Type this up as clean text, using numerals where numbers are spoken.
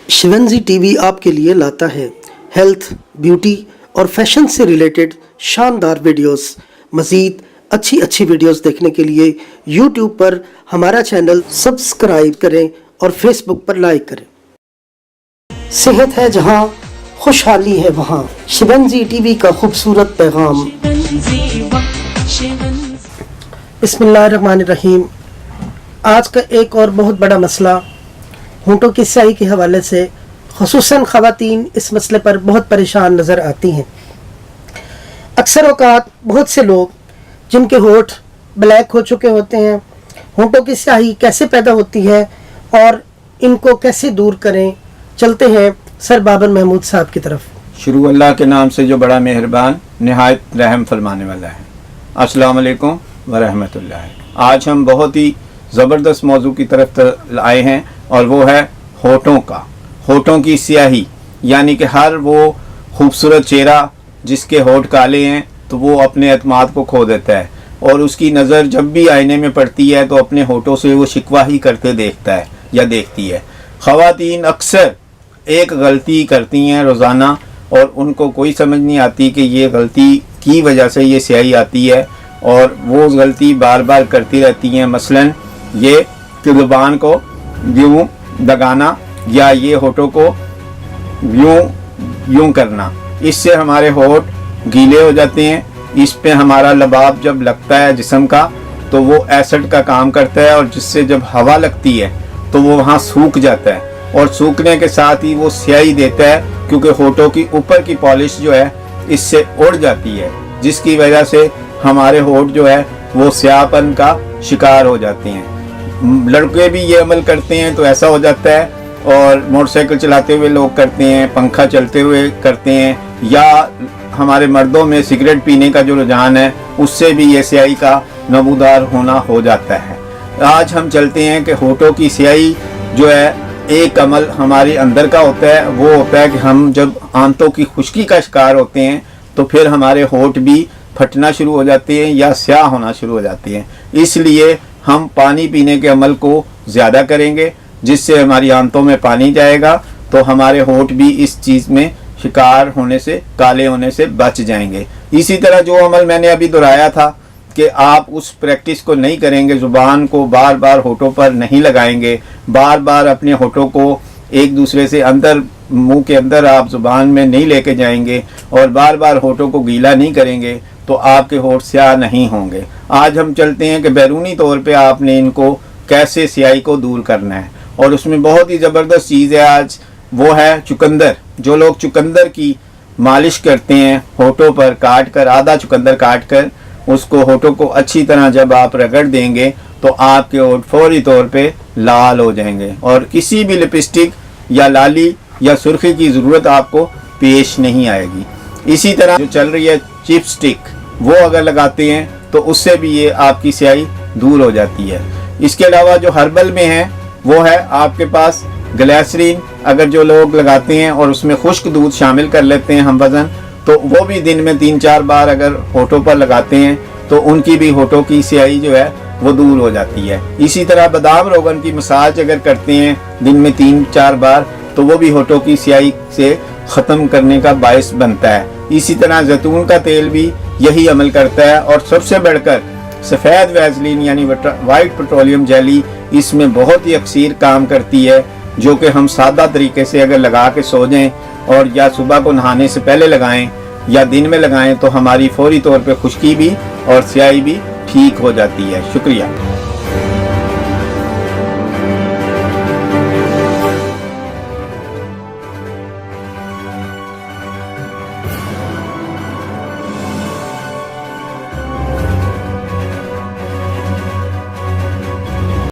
शिवंजी TV आपके लिए लाता है हेल्थ, ब्यूटी और फैशन से रिलेटेड शानदार वीडियोस। मज़ीद अच्छी वीडियोस देखने के लिए यूट्यूब पर हमारा चैनल सब्सक्राइब करें और फेसबुक पर लाइक करें। सेहत है जहां, खुशहाली है वहां। शिवंजी टीवी का खूबसूरत पैगाम। बिस्मिल्लाहिर्रहमानिर्रहीम। आज का एक और बहुत बड़ा मसला होंठों की स्याही के हवाले से, खुसूसन ख़वातीन इस मसले पर बहुत परेशान नज़र आती हैं। अक्सर औक़ात बहुत से लोग जिनके होंठ ब्लैक हो चुके होते हैं, होंठों की स्याही कैसे पैदा होती है और इनको कैसे दूर करें, चलते हैं सर बाबर महमूद साहब की तरफ। शुरू अल्लाह के नाम से जो बड़ा मेहरबान निहायत रहम फरमाने वाला है। अस्सलाम वालेकुम व रहमतुल्लाह। आज हम बहुत ही ज़बरदस्त मौजू की तरफ आए हैं और वो है होठों का, होठों की स्याही। यानी कि हर वो खूबसूरत चेहरा जिसके होठ काले हैं तो वो अपने एतमाद को खो देता है और उसकी नज़र जब भी आईने में पड़ती है तो अपने होठों से वो शिकवा ही करते देखता है या देखती है। ख़वातीन अक्सर एक गलती करती हैं रोज़ाना और उनको कोई समझ नहीं आती कि ये गलती की वजह से ये स्याही आती है और वो गलती बार बार करती रहती हैं। मसलन ये कि ज़ुबान को यूँ दगाना या ये होठों को यूँ करना, इससे हमारे होठ गीले हो जाते हैं। इस पे हमारा लबाब जब लगता है जिस्म का तो वो एसिड का काम करता है और जिससे जब हवा लगती है तो वो वहाँ सूख जाता है और सूखने के साथ ही वो स्याही देता है, क्योंकि होठों की ऊपर की पॉलिश जो है इससे उड़ जाती है, जिसकी वजह से हमारे होठ जो है वो स्याहपन का शिकार हो जाते हैं। लड़के भी ये अमल करते हैं तो ऐसा हो जाता है, और मोटरसाइकिल चलाते हुए लोग करते हैं, पंखा चलते हुए करते हैं, या हमारे मर्दों में सिगरेट पीने का जो रुझान है उससे भी ये स्याही का नमूदार होना हो जाता है। आज हम चलते हैं कि होठों की स्याही जो है एक अमल हमारे अंदर का होता है। वो होता है कि हम जब आंतों की खुश्की का शिकार होते हैं तो फिर हमारे होठ भी फटना शुरू हो जाते हैं या स्याह होना शुरू हो जाती हैं। इसलिए हम पानी पीने के अमल को ज़्यादा करेंगे, जिससे हमारी आंतों में पानी जाएगा तो हमारे होठ भी इस चीज़ में शिकार होने से, काले होने से बच जाएंगे। इसी तरह जो अमल मैंने अभी दोहराया था कि आप उस प्रैक्टिस को नहीं करेंगे, ज़ुबान को बार बार होठों पर नहीं लगाएंगे, बार बार अपने होठों को एक दूसरे से अंदर, मुंह के अंदर आप ज़ुबान में नहीं लेके जाएंगे और बार बार होठों को गीला नहीं करेंगे तो आपके होठ स्याह नहीं होंगे। आज हम चलते हैं कि बैरूनी तौर पे आपने इनको कैसे स्याही को दूर करना है, और उसमें बहुत ही ज़बरदस्त चीज़ है आज, वो है चुकंदर। जो लोग चुकंदर की मालिश करते हैं होठों पर काट कर, आधा चुकंदर काट कर उसको होठों को अच्छी तरह जब आप रगड़ देंगे तो आपके होठ फौरी तौर पे लाल हो जाएंगे और किसी भी लिपस्टिक या लाली या सुर्खी की ज़रूरत आपको पेश नहीं आएगी। इसी तरह जो चल रही है चिपस्टिक, वो अगर लगाते हैं तो उससे भी ये आपकी स्याही दूर हो जाती है। इसके अलावा जो हर्बल में है वो है आपके पास ग्लिसरीन। अगर जो लोग लगाते हैं और उसमें खुश्क दूध शामिल कर लेते हैं हम वज़न, तो वो भी दिन में 3-4 बार अगर होठों पर लगाते हैं तो उनकी भी होठों की स्याही जो है वो दूर हो जाती है। इसी तरह बादाम रोगन की मसाज अगर करते हैं दिन में 3-4 बार तो वो भी होठों की स्याही से ख़त्म करने का बायस बनता है। इसी तरह जैतून का तेल भी यही अमल करता है, और सबसे बढ़कर सफ़ेद वैसलीन यानी वाइट पेट्रोलियम जेली इसमें बहुत ही अक्सर काम करती है, जो कि हम सादा तरीके से अगर लगा के सो जाएं और या सुबह को नहाने से पहले लगाएं या दिन में लगाएं तो हमारी फौरी तौर पे खुश्की भी और स्याही भी ठीक हो जाती है। शुक्रिया।